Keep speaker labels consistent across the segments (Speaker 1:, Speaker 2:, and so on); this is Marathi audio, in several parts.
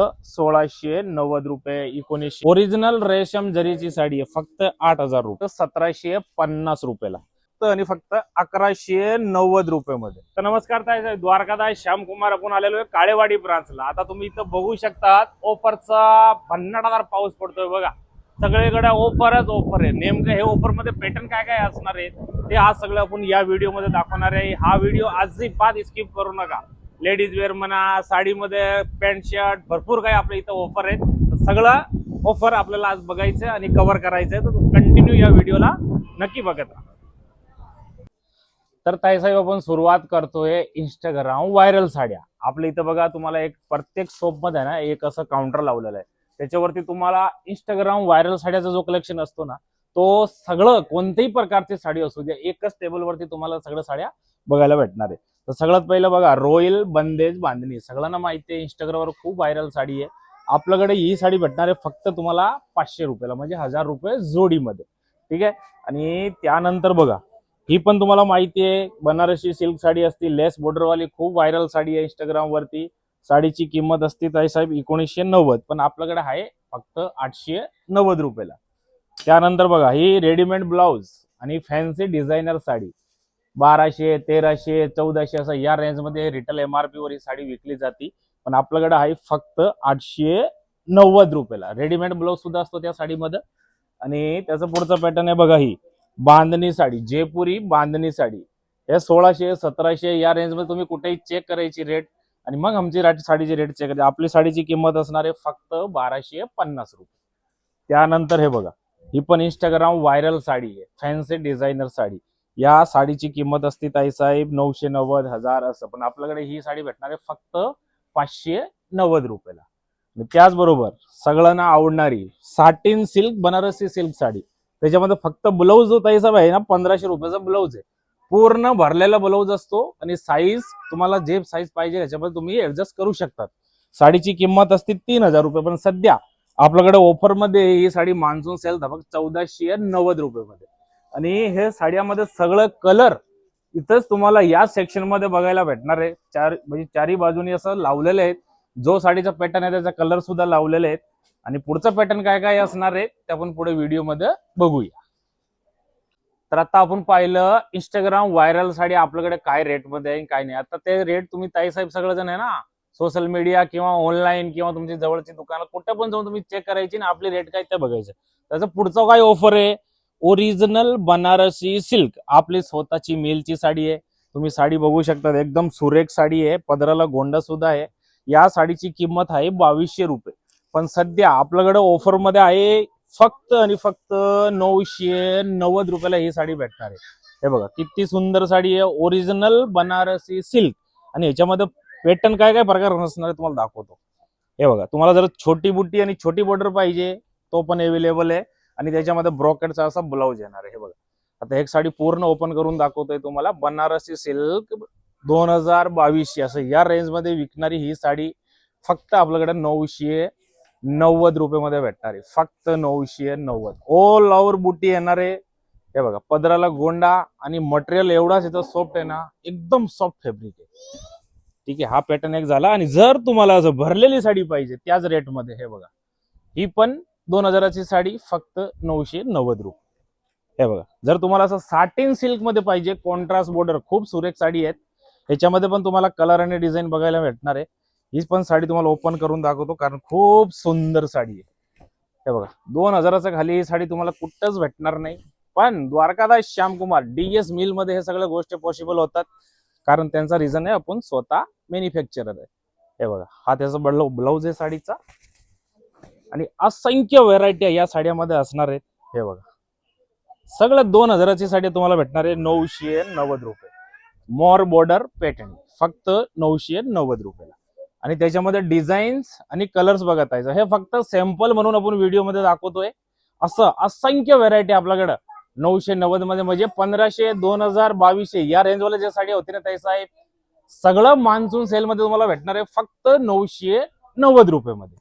Speaker 1: 1690 रुपये, 1900. ओरिजिनल रेशम जरीची साडी आहे फक्त 8000 रुपये, 1750 रुपयाला आणि फक्त 1190 रुपये मध्ये. तर नमस्कार ताई, द्वारकादास श्यामकुमार आपण आलेलो आहे काळेवाडी ब्रांचला. आता तुम्ही इथं बघू शकता ऑफरचा भन्नाटादार पाऊस पडतोय बघा. सगळीकडे ऑफरच ऑफर आहे. नेमकं हे ऑफर मध्ये पॅटर्न काय काय असणार आहे ते आज सगळं आपण या व्हिडिओ मध्ये दाखवणार आहे. हा व्हिडिओ अजिबात स्किप करू नका. लेडीज वेअर म्हणा, साडीमध्ये पॅन्ट शर्ट, भरपूर काही आपल्या इथं ऑफर आहेत. सगळं ऑफर आपल्याला आज बघायचं आणि कव्हर करायचं आहे, तर कंटिन्यू या व्हिडिओला नक्की बघत राहा. तर ताईसाहेब आपण सुरुवात करतोय इंस्टाग्राम व्हायरल साड्या. आपल्या इथं बघा तुम्हाला एक प्रत्येक शॉप मध्ये ना एक असं काउंटर लावलेलं आहे. त्याच्यावरती तुम्हाला इंस्टाग्राम व्हायरल साड्याचा जो कलेक्शन असतो ना, तो सगळं कोणत्याही प्रकारची साडी असू द्या एकच टेबलवरती तुम्हाला सगळ्या साड्या बघायला भेटणार आहे. तर सगळ्यात पहिलं बघा रॉयल बंदेज बांधणी. सगळ्यांना माहिती आहे इंस्टाग्रामवर खूप व्हायरल साडी आहे. आपल्याकडे ही साडी भेटणार आहे फक्त तुम्हाला 500 रुपयाला, म्हणजे 1000 रुपये जोडीमध्ये. ठीक आहे. आणि त्यानंतर बघा ही पण तुम्हाला माहिती आहे बनारसी सिल्क साडी असते, लेस बॉर्डरवाली खूप व्हायरल साडी आहे इंस्टाग्राम वरती. साडीची किंमत असते ताईसाहेब 1990, पण आपल्याकडे आहे फक्त 890 रुपयाला. त्यानंतर बघा ही रेडीमेड ब्लाउज आणि फॅन्सी डिझायनर साडी 1200, 1300, 1400 असं या रेंजमध्ये रिटेल MRP वर ही साडी विकली जाते, पण आपल्याकडे आहे फक्त 890 रुपयाला. रेडीमेड ब्लाउज सुद्धा असतो त्या साडीमध्ये. आणि त्याचा पुढचा पॅटर्न आहे बघा ही बांधणी साडी, जयपुरी बांधणी साडी. हे 1600, 1700 या रेंजमध्ये तुम्ही कुठेही चेक करायची रेट आणि मग आमची साडीची रेट चेक करायची. आपली साडीची किंमत असणार आहे फक्त 1250 रुपये. त्यानंतर हे बघा ही पण इंस्टाग्राम व्हायरल साडी आहे, फॅन्सी डिझायनर साडी. या साडीची किंमत असते ताईसाहेब 990, 1000 असं, पण आपल्याकडे ही साडी भेटणार आहे फक्त 590 रुपयाला. त्याचबरोबर सगळ्यांना आवडणारी satin silk Banarasi silk sari. त्याच्यामध्ये फक्त ब्लाऊज जो ताईसाहेब आहे ना 1500 रुपयाचा ब्लाऊज आहे. पूर्ण भरलेला ब्लाऊज असतो आणि साईज तुम्हाला जे साईज पाहिजे त्याच्यामध्ये तुम्ही ऍडजस्ट करू शकतात. साडीची किंमत असते 3000 रुपये, पण सध्या आपल्याकडे ऑफर मध्ये ही साडी मान्सून सेल फक्त 1490 रुपये मध्ये. आणि हे साड्यामध्ये सगळं कलर इथंच तुम्हाला या सेक्शन मध्ये बघायला भेटणार आहे. म्हणजे चारी बाजूनी असं लावलेले आहेत. जो साडीचा पॅटर्न आहे त्याचा कलर सुद्धा लावलेले आहेत. आणि पुढचा पॅटर्न काय काय असणार आहे ते आपण पुढे व्हिडिओ मध्ये बघूया. तर आता आपण पाहिलं इंस्टाग्राम व्हायरल साडी आपल्याकडे काय रेट मध्ये आहे काय नाही. आता ते रेट तुम्ही ताईसाहेब सगळेजण आहे ना सोशल मीडिया किंवा ऑनलाईन किंवा तुमची जवळची दुकान कुठे पण जाऊन तुम्ही चेक करायची ना आपली रेट काय ते बघायचं. त्याचं पुढचं काय ऑफर आहे ओरिजिनल बनारसी सिल्क, आपली स्वतःची मिलची साडी आहे. तुम्ही साडी बघू शकता एकदम सुरेख साडी आहे, पदराला गोंडा सुद्धा आहे. या साडीची किंमत आहे 2200 रुपये, पण सध्या आपल्याकडे ऑफर मध्ये आहे फक्त आणि फक्त 990 रुपयाला ही साडी भेटणार आहे. हे बघा किती सुंदर साडी आहे, ओरिजिनल बनारसी सिल्क. आणि ह्याच्यामध्ये पॅटर्न काय काय प्रकार असणार आहे तुम्हाला दाखवतो. हे बघा तुम्हाला जर छोटी बुट्टी आणि छोटी बॉर्डर पाहिजे तो पण अवेलेबल आहे. आणि त्याच्यामध्ये ब्रॉकेटचा असा ब्लाऊज येणार आहे. हे बघा आता एक साडी पूर्ण ओपन करून दाखवतोय तुम्हाला. बनारसी सिल्क 2022 असं या रेंज मध्ये विकणारी ही साडी फक्त आपल्याकडे 990 रुपये मध्ये भेटणार आहे. फक्त 990. ऑल ओव्हर बुट्टी येणार आहे. हे बघा पदराला गोंडा आणि मटेरियल एवढाच इथं सॉफ्ट आहे ना, एकदम सॉफ्ट फॅब्रिक आहे. ठीक आहे. हा पॅटर्न एक झाला. आणि जर तुम्हाला असं भरलेली साडी पाहिजे त्याच रेट मध्ये हे बघा ही पण 2000ची साडी फक्त 990 रुपये. हे बघा जर तुम्हाला असं साटिन सिल्क मध्ये पाहिजे, कॉन्ट्रास्ट बॉर्डर खूप सुरेख साडी आहेत. ह्याच्यामध्ये पण तुम्हाला कलर आणि डिझाईन बघायला भेटणार आहे. ही पण साडी तुम्हाला ओपन करून दाखवतो कारण खूप सुंदर साडी आहे. हे बघा 2000च्या खाली ही साडी तुम्हाला कुठंच भेटणार नाही. पण द्वारकादास श्यामकुमार DS मिल मध्ये हे सगळ्या गोष्टी पॉसिबल होतात कारण त्यांचा रिझन आहे आपण स्वतः मॅन्युफॅक्चरर आहे. हे बघा हा त्याचा ब्लाऊज आहे साडीचा. आणि असंख्य व्हेरायटी या साड्यामध्ये असणार आहेत. हे बघा सगळं 2000ची साडी तुम्हाला भेटणार आहे 990 रुपये. मोर बॉर्डर पॅटर्न फक्त 990 रुपयाला. आणि त्याच्यामध्ये डिझाईन्स आणि कलर्स बघत आहे. हे फक्त सॅम्पल म्हणून आपण व्हिडिओ मध्ये दाखवतोय. असं असंख्य व्हेरायटी आपल्याकडे 990 मध्ये, म्हणजे 1500, 2000, 2200 या रेंजवाल्या ज्या साडी होती ना ताईसाहेब सगळं मान्सून सेल मध्ये तुम्हाला भेटणार आहे फक्त 990 रुपये मध्ये.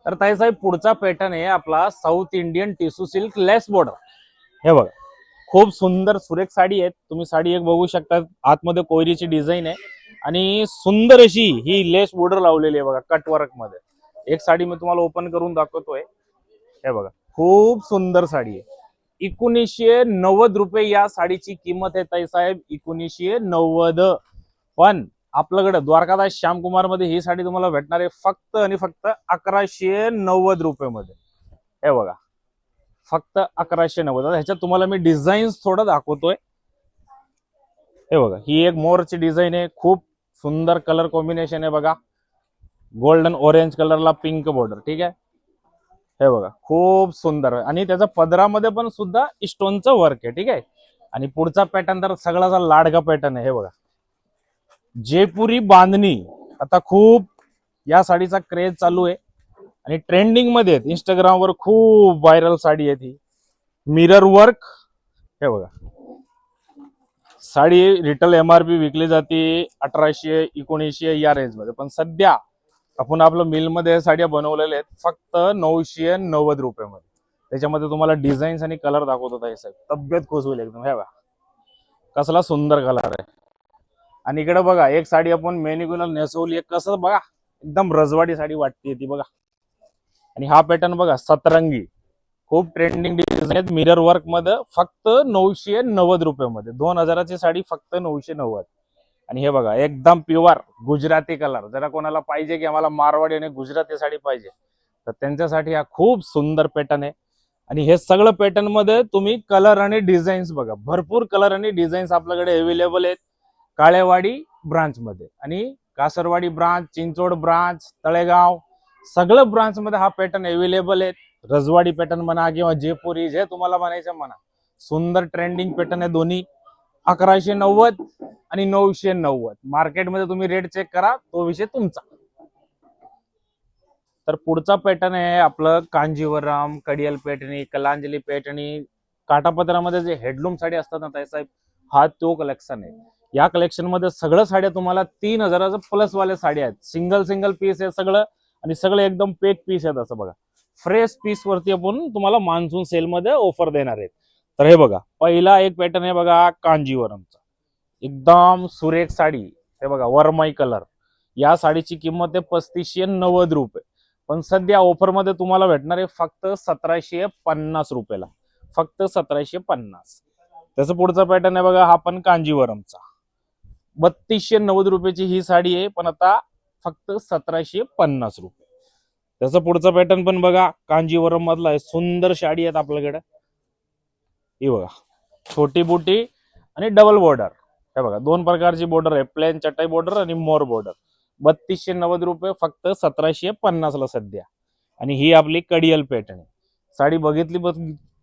Speaker 1: तर ताईसाहेब पुढचा पॅटर्न आहे आपला साऊथ इंडियन टिश्यू सिल्क लेस बॉर्डर. हे बघा खूप सुंदर सुरेख साडी आहे. तुम्ही साडी एक बघू शकता, आतमध्ये कोयरीची डिझाईन आहे आणि सुंदर अशी ही लेस बॉर्डर लावलेली आहे बघा कटवर्क मध्ये. एक साडी मी तुम्हाला ओपन करून दाखवतोय. हे बघा खूप सुंदर साडी आहे. 1990 रुपये या साडीची किंमत आहे ताई साहेब, 1990. पण आपल्याकडे द्वारकादास श्यामकुमार मध्ये ही साडी तुम्हाला भेटणार आहे फक्त आणि फक्त 1190 रुपये मध्ये. हे बघा फक्त 1190. ह्याच्यात तुम्हाला मी डिझाईन्स थोडं दाखवतोय. हे बघा ही एक मोरची डिझाईन आहे, खूप सुंदर कलर कॉम्बिनेशन आहे बघा. गोल्डन ऑरेंज कलरला पिंक बॉर्डर. ठीक आहे. हे बघा खूप सुंदर आणि त्याचा पदरामध्ये पण सुद्धा स्टोनचं वर्क आहे. ठीक आहे. आणि पुढचा पॅटर्न तर सगळ्याचा लाडका पॅटर्न आहे. हे बघा जयपुरी बांधणी आता खूप या साडीचा क्रेज चालू आहे आणि ट्रेंडिंग मध्ये आहेत. इंस्टाग्रामवर खूप व्हायरल साडी आहे ती. Mirror work. हे बघा साडी रिटेल MRP विकली जाते 1800 1900 या रेंज मध्ये. पण सध्या आपण आपलं मिल मध्ये साड्या बनवलेल्या आहेत फक्त 990 रुपयामध्ये. त्याच्यामध्ये तुम्हाला डिझाईन्स आणि कलर दाखवतो आहे साहेब, तब्येत खुश होईल एकदम. हे बघा कसला सुंदर कलर आहे. आणि इकडे बघा एक साडी आपण मेनिक्युलर नेसवली आहे, कसं बघा एकदम रजवाडी साडी वाटते ती बघा. आणि हा पॅटर्न बघा सतरंगी, खूप ट्रेंडिंग डिझाईन आहेत मिरर वर्क मध्ये फक्त 990 रुपयामध्ये. 2000ची साडी फक्त 990. आणि हे बघा एकदम प्युअर गुजराती कलर. जरा कोणाला पाहिजे की आम्हाला मारवाडी आणि गुजराती साडी पाहिजे तर त्यांच्यासाठी हा खूप सुंदर पॅटर्न आहे. आणि हे सगळं पॅटर्न मध्ये तुम्ही कलर आणि डिझाईन्स बघा, भरपूर कलर आणि डिझाईन्स आपल्याकडे अवेलेबल आहेत काळेवाडी ब्रांच मध्ये आणि कासरवाडी ब्रांच, चिंचोड ब्रांच, तळेगाव सगळं ब्रांच मध्ये हा पॅटर्न अवेलेबल आहे. रजवाडी पॅटर्न म्हणा किंवा जयपुरी जे तुम्हाला म्हणायचं म्हणा, सुंदर ट्रेंडिंग पॅटर्न आहे दोन्ही. 1190 आणि 990 मार्केटमध्ये तुम्ही रेट चेक करा, तो विषय तुमचा. तर पुढचा पॅटर्न आहे आपलं कांजीवरम, कडियल पैठणी, कलांजली पैठणी. काटापदरामध्ये जे हेडलूम साडी असतात ना ताई साहेब, हा तो कलेक्शन आहे. या कलेक्शन मध्ये सगळं साड्या तुम्हाला 3000 प्लस वाले साड्या आहेत. सिंगल सिंगल पीस आहे सगळं आणि सगळे एकदम पेक पीस आहेत. असं बघा फ्रेश पीस वरती आपण तुम्हाला मान्सून सेल मध्ये ऑफर देणार आहेत. तर हे बघा पहिला एक पॅटर्न आहे बघा कांजीवरमचा, एकदम सुरेख साडी. हे बघा वरमाई कलर. या साडीची किंमत आहे 3590 रुपये. पण सध्या ऑफर मध्ये तुम्हाला भेटणार आहे फक्त 1750 रुपयाला, फक्त 1750. त्याचं पुढचा पॅटर्न आहे बघा हा पण कांजीवरमचा, 3290 रुपयाची ही साडी आहे पण आता फक्त 1750 रुपये. त्याचा पुढचा पॅटर्न पण बघा कांजीवरम मधला आहे, सुंदर साडी आहेत आपल्याकडे. ही बघा छोटी बुटी आणि डबल बॉर्डर. हे बघा दोन प्रकारची बॉर्डर आहे, प्लेन चटाई बॉर्डर आणि मोर बॉर्डर. 3290 रुपये फक्त 1750 ला सध्या. आणि ही आपली कडियल पॅटर्न साडी बघितली बघ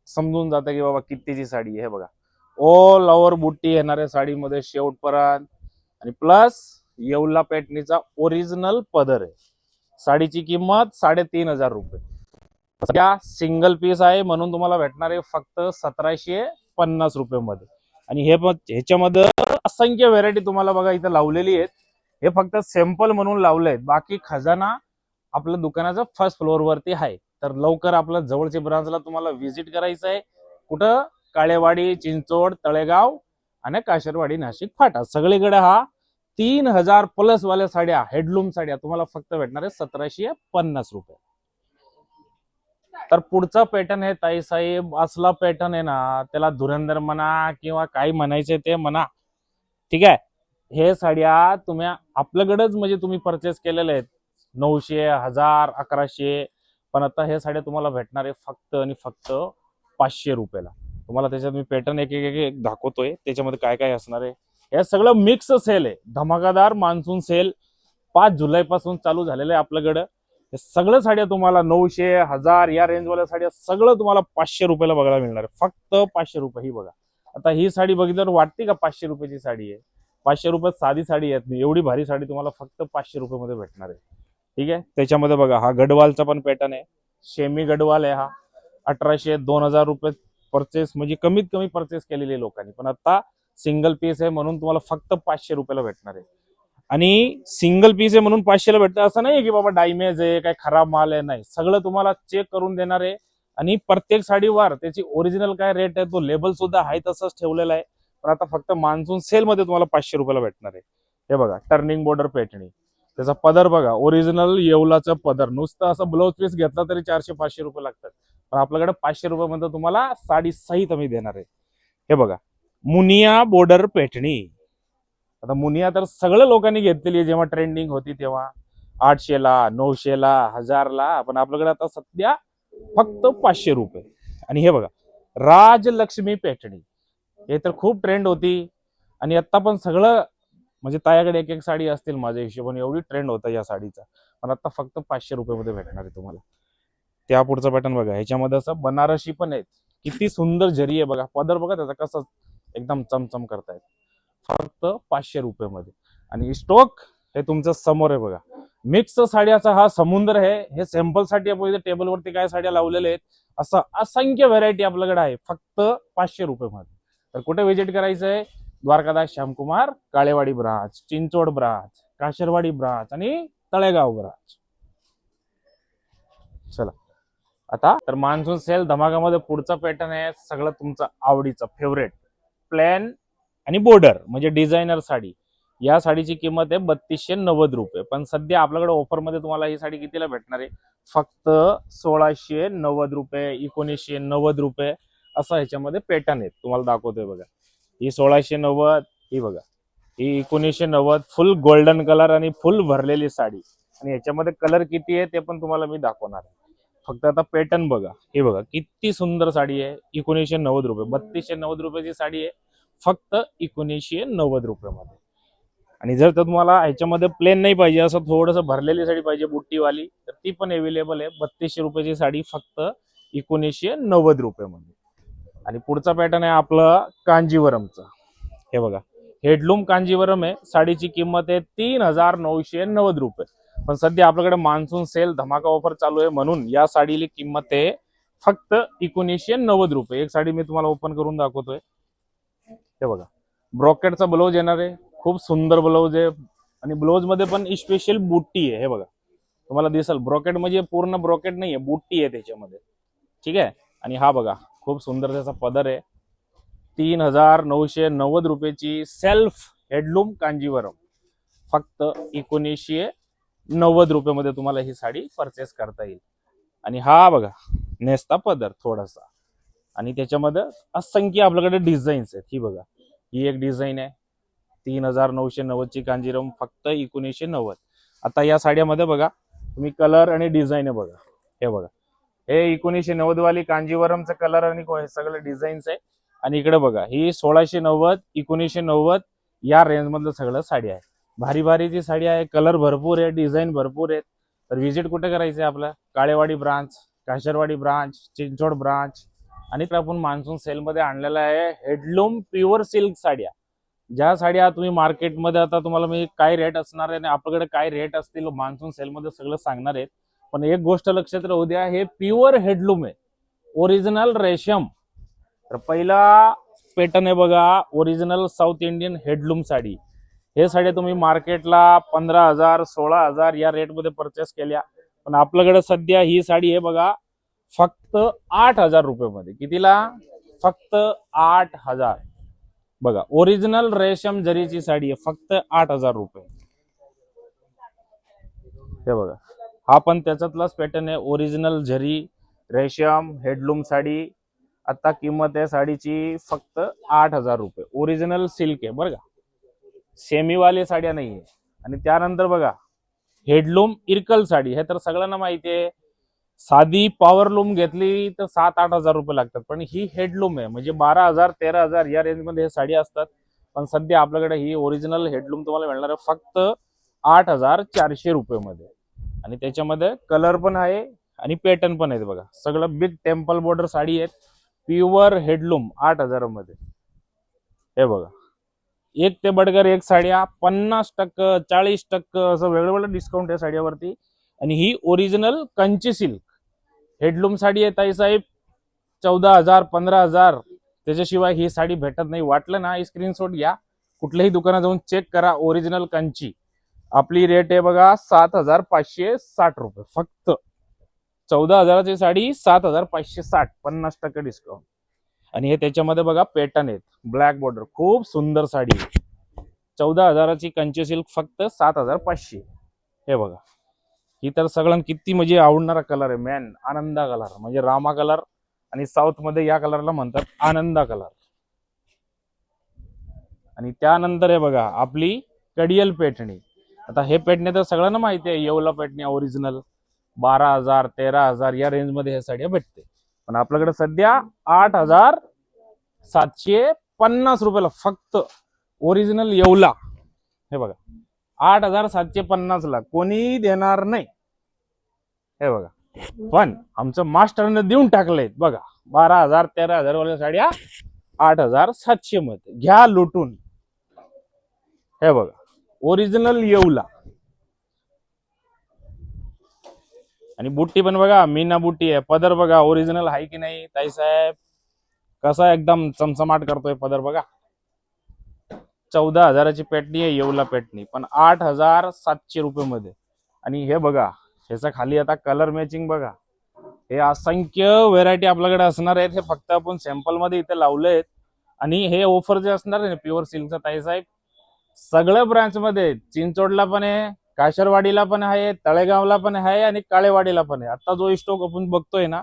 Speaker 1: समजून जातं की बाबा कितीची साडी आहे. हे बघा ऑल ओव्हर बुट्टी येणार आहे साडीमध्ये शेवटपर्यंत आणि प्लस येवला पॅटर्नचा ओरिजिनल पदर आहे. साडीची किंमत 3500 रुपये. सध्या सिंगल पीस आहे म्हणून तुम्हाला भेटणार आहे फक्त 1750 रुपये मध्ये. आणि हे ह्याच्यामध्ये असंख्य व्हेरायटी तुम्हाला बघा इथं लावलेली आहेत. हे फक्त सॅम्पल म्हणून लावले आहेत, बाकी खजाना आपल्या दुकानाचा फर्स्ट फ्लोअर वरती आहे. तर लवकर आपल्या जवळच्या ब्रांचला तुम्हाला व्हिजिट करायचं आहे. कुठं? काळेवाडी, चिंचोड, तळेगाव आणि काशरवाडी, नाशिक फाटा सगळीकडे हा 3000 प्लस वाल्या साड्या, हेडलूम साड्या तुम्हाला फक्त भेटणार आहे 1750 रुपये. तर पुढचा पॅटर्न आहे ताई साहेब असला पॅटर्न आहे ना, त्याला धुरंधर म्हणा किंवा काही म्हणायचे ते म्हणा. ठीक आहे. हे साड्या तुम्ही आपल्याकडेच म्हणजे तुम्ही परचेस केलेले आहेत 900, 1000, 1100. पण आता हे साड्या तुम्हाला भेटणार आहे फक्त आणि फक्त 500 रुपयाला. तुम्हाला त्याच्यात मी पॅटर्न एक एक एक दाखवतोय त्याच्यामध्ये काय काय असणार आहे. हे सगळं मिक्स सेल आहे, धमाकादार मान्सून सेल 5 जुलै पासून चालू झालेलं आहे आपल्याकडं. हे सगळं साड्या तुम्हाला 900, 1000 या रेंजवाल्या साड्या सगळं तुम्हाला 500 रुपयाला बघायला मिळणार आहे, फक्त 500 रुपये. ही बघा आता ही साडी बघितल्यावर वाटते का 500 रुपयाची साडी आहे? 500 रुपयात साधी साडी येत नाही, एवढी भारी साडी तुम्हाला फक्त 500 रुपये मध्ये भेटणार आहे. ठीक आहे. त्याच्यामध्ये बघा हा गडवालचा पण पॅटर्न आहे, शेमी गडवाल आहे हा. 1800, 2000 रुपये परचेस म्हणजे कमीत कमी परचेस केलेली लोकांनी. पण आता सिंगल पीस आहे म्हणून तुम्हाला फक्त 500 रुपयाला भेटणार आहे. आणि सिंगल पीस आहे म्हणून 500ला भेटतं असं नाही की बाबा डायमेज आहे काय खराब माल आहे, नाही. सगळं तुम्हाला चेक करून देणार आहे आणि प्रत्येक साडीवर त्याची ओरिजिनल काय रेट आहे तो लेबल सुद्धा आहे तसंच ठेवलेला आहे. पण आता फक्त मान्सून सेल मध्ये तुम्हाला 500 रुपयाला भेटणार आहे. हे बघा टर्निंग बॉर्डर पैठणी, त्याचा पदर बघा ओरिजिनल येवलाचा पदर, नुसतं असं ब्लाउज पीस घेतला तरी 400-500 रुपये लागतात, पण आपल्याकडे 500 रुपयामध्ये तुम्हाला साडी सहित आम्ही देणार आहे. हे बघा मुनिया बॉर्डर पैठणी. आता मुनिया तर सगळं लोकांनी घेतलेली आहे, जेव्हा ट्रेंडिंग होती तेव्हा 800ला 900ला 1000ला, पण आपल्याकडे आता सध्या फक्त 500 रुपये. आणि हे बघा राजलक्ष्मी पैठणी, हे तर खूप ट्रेंड होती आणि आता पण सगळं म्हणजे तायाकडे एक एक साडी असतील माझ्या हिशोबाने, एवढी ट्रेंड होता या साडीचा, पण आता फक्त 500 रुपये भेटणार आहे तुम्हाला. त्या पुढचा पॅटर्न बघा, ह्याच्यामध्ये असं बनारसी पण आहेत, किती सुंदर जरी आहे बघा, पदर बघा त्याचा कसं एकदम चमचम करतायत, फक्त 500 रुपये मध्ये. आणि स्टॉक हे तुमच्या समोर आहे बघा, मिक्स साड्याचा हा समुद्र आहे. हे सॅम्पल साठी आपण इथे टेबलवरती काय साड्या लावलेल्या आहेत, असं असंख्य व्हरायटी आपल्याकडे आहे फक्त 500 रुपये मध्ये. तर कुठे व्हिजिट करायचं आहे, Dwarkadas Shyamkumar Kalewadi branch, Chinchwad branch, Kasarwadi branch आणि तळेगाव ब्रांच. चला आता तर मान्सून सेल धमाकामध्ये पुढचा पॅटर्न आहे सगळं तुमचं आवडीचं फेवरेट, प्लॅन आणि बॉर्डर म्हणजे डिझायनर साडी. या साडीची किंमत आहे 3290 रुपये, पण सध्या आपल्याकडे ऑफर मध्ये तुम्हाला ही साडी कितीला भेटणार आहे, फक्त 1690 रुपये, 1990 रुपये असं ह्याच्यामध्ये पॅटर्न आहेत. तुम्हाला दाखवतोय बघा, ही 1690, ही बघा ही 1990, फुल गोल्डन कलर आणि फुल भरलेली साडी. आणि ह्याच्यामध्ये कलर किती आहे ते पण तुम्हाला मी दाखवणार आहे. फक्त आता पॅटर्न बघा, हे बघा किती सुंदर साडी आहे, 1990 रुपये, 3290 रुपयाची साडी आहे फक्त 1990 रुपयामध्ये. आणि जर तर तुम्हाला ह्याच्यामध्ये प्लेन नाही पाहिजे, असं थोडंसं भरलेली साडी पाहिजे बुट्टीवाली, तर ती पण अवेलेबल आहे 3200 रुपयाची साडी फक्त 1990 रुपयामध्ये. आणि पुढचा पॅटर्न आहे आपलं कांजीवरमचा. हे बघा हेडलूम कांजीवरम आहे, साडीची किंमत आहे 3990 रुपये, पण सध्या आपल्याकडे मान्सून सेल धमाका ऑफर चालू आहे म्हणून या साडीची किंमत आहे फक्त 1990 रुपये. एक साडी मी तुम्हाला ओपन करून दाखवतोय. हे बघा ब्रॉकेटचा ब्लाऊज येणार आहे, खूप सुंदर ब्लाऊज आहे आणि ब्लाऊज मध्ये पण स्पेशल बुट्टी आहे. हे बघा तुम्हाला दिसल, ब्रॉकेट म्हणजे पूर्ण ब्रॉकेट नाहीये, बुट्टी आहे त्याच्यामध्ये, ठीक आहे. आणि हा बघा खूप सुंदर त्याचा पदर आहे, 3990 रुपयाची सेल्फ हेडलूम कांजीवरम फक्त 1990 रुपयामध्ये तुम्हाला ही साडी परचेस करता येईल. आणि हा बघा नेसता पदर थोडासा, आणि त्याच्यामध्ये असंख्य आपल्याकडे डिझाईन्स आहेत. ही बघा ही एक डिझाईन आहे 3990 ची कांजीवरम फक्त 1990. आता या साड्यामध्ये बघा तुम्ही कलर आणि डिझाईन बघा, हे बघा हे 1990 वाली कांजीवरमचं कलर आणि सगळं डिझाईन्स आहे. आणि इकडे बघा ही 1690 1990 या रेंज मधलं सगळं साडी आहे. भारी भारीची साडी आहे, कलर भरपूर आहे, डिझाईन भरपूर आहेत. तर व्हिजिट कुठे करायचं आहे आपलं, Kalewadi branch, Kasarwadi branch, Chinchwad branch. आणि आपण मान्सून सेल मध्ये आणलेला आहे हेडलूम प्युअर सिल्क साड्या. ज्या साड्या तुम्ही मार्केटमध्ये आता तुम्हाला मी काय रेट असणार आहे आणि आपल्याकडे काय रेट असतील मान्सून सेल मध्ये सगळं सांगणार आहेत, पण एक गोष्ट लक्षात राहू द्या, हे प्युअर हेडलूम आहे, ओरिजिनल रेशम. तर पहिला पॅटर्न आहे बघा ओरिजिनल साऊथ इंडियन हेडलूम साडी. हे साड्या तुम्ही मार्केटला 15,000 16,000 या रेट मध्ये परचेस केल्या, पण आपल्याकडे सध्या ही साडी आहे बघा फक्त 8,000 रुपये. कितीला, फक्त 8,000. बघा ओरिजिनल रेशम जरीची साडी आहे फक्त 8,000 रुपये. हे बघा हा पण त्याच्यातलाच पॅटर्न आहे, ओरिजिनल जरी रेशम हेडलूम साडी. आता किंमत आहे साडीची फक्त 8,000 रुपये, ओरिजिनल सिल्क आहे बरं का, सेमीवाले साड्या नाहीये. आणि त्यानंतर बघा हेडलूम इरकल साडी, हे तर सगळ्यांना माहिती आहे, साधी पॉवर लूम घेतली तर 7-8 हजार रुपये लागतात, पण ही हेडलूम आहे म्हणजे 12,000 13,000 या रेंज मध्ये हे साडी असतात. पण सध्या आपल्याकडे ही ओरिजिनल हेडलूम तुम्हाला मिळणार आहे फक्त 8,400 रुपये मध्ये. आणि त्याच्यामध्ये कलर पण आहे आणि पॅटर्न पण आहेत बघा, सगळं बिग टेम्पल बॉर्डर साडी आहेत, प्युअर हेडलूम 8,000 मध्ये. हे बघा एक ते बडकर एक साड्या 50% 40% असं वेगवेगळं डिस्काउंट आहे साड्यावरती. आणि ही ओरिजिनल कंची सिल्क हेडलूम साडी आहे ताई साहेब, 14,000 15,000 त्याच्याशिवाय ही साडी भेटत नाही. वाटलं ना स्क्रीनशॉट घ्या, कुठल्याही दुकानात जाऊन चेक करा, ओरिजिनल कंची. आपली रेट आहे बघा 7,560 रुपये, फक्त 14,000ची साडी 7,560, 50% डिस्काउंट. आणि हे त्याच्यामध्ये बघा पॅटर्न आहेत, ब्लॅक बॉर्डर, खूप सुंदर साडी आहे. 14,000ची कंची सिल्क फक्त 7,500. हे बघा, ही तर सगळ्यांना किती म्हणजे आवडणारा कलर आहे. मॅन आनंदा कलर म्हणजे रामा कलर, आणि साऊथ मध्ये या कलरला म्हणतात आनंदा कलर. आणि त्यानंतर हे बघा आपली कडियल पेटणी. आता हे पेटणे तर सगळ्यांना माहिती आहे, येवला पेटणी ओरिजिनल 12,000 13,000 या रेंज मध्ये हे साड्या भेटते. पण आपल्याकडे सध्या 8,750 रुपयाला फक्त ओरिजिनल येवला. हे बघा 8,750 ला कोणी देणार नाही. हे बघा, पण आमचं मास्टरनं देऊन टाकलंय बघा. 12,000 13,000 वाल्या साड्या 8,700 मध्ये घ्या लुटून. हे बघा ओरिजिनल येवला. आणि बुट्टी पण बघा मीना बुट्टी आहे. पदर बघा ओरिजिनल आहे की नाही ताई साहेब, कसा एकदम चमचमाट करतोय पदर बघा. 14,000ची पेटणी आहे येवला पेटणी, पण 8,700 रुपये मध्ये. आणि हे बघा ह्याचा खाली आता कलर मॅचिंग बघा. हे असंख्य व्हेरायटी आपल्याकडे असणार आहेत. हे फक्त आपण सॅम्पल मध्ये इथे लावले आहेत. आणि हे ऑफर जे असणार आहे प्युअर सिल्कचा ताई साहेब, सगळ्या ब्रांच मध्ये चिंचोडला पण आहे, काशरवाडीला पण आहे, तळेगावला पण आहे आणि काळेवाडीला पण आहे. आता जो स्टॉक आपण बघतोय ना,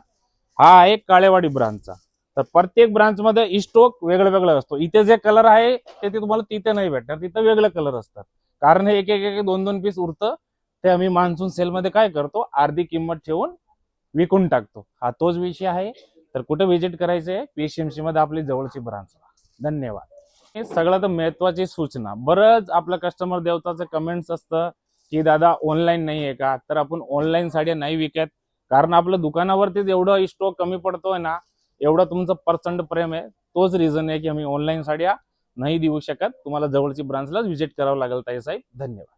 Speaker 1: हा आहे काळेवाडी ब्रांचचा. तर प्रत्येक ब्रांच मध्ये स्टॉक वेगळं वेगळं असतो. इथे जे कलर आहे ते तुम्हाला तिथे नाही भेटणार, तिथे वेगळे कलर असतात. कारण हे एक एक दोन दोन पीस उरतं, ते आम्ही मान्सून सेल मध्ये काय करतो, अर्धी किंमत ठेवून विकून टाकतो. हा तोच विषय आहे. तर कुठे व्हिजिट करायचंय, पीसीएमसी मध्ये आपली जवळची ब्रांच. धन्यवाद. हे सगळ्यात महत्वाची सूचना, बरंच आपलं कस्टमर देवताचं कमेंट्स असतं की दादा ऑनलाईन नाही आहे का. तर आपण ऑनलाईन साड्या नाही विकत, कारण आपल्या दुकानावरतीच एवढं स्टॉक कमी पडतोय ना, एवढं तुमचं प्रचंड प्रेम आहे. तोच रिझन आहे की आम्ही ऑनलाईन साड्या नाही देऊ शकत. तुम्हाला जवळची ब्रांचलाच व्हिजिट करावं लागेल ताई साहेब. धन्यवाद.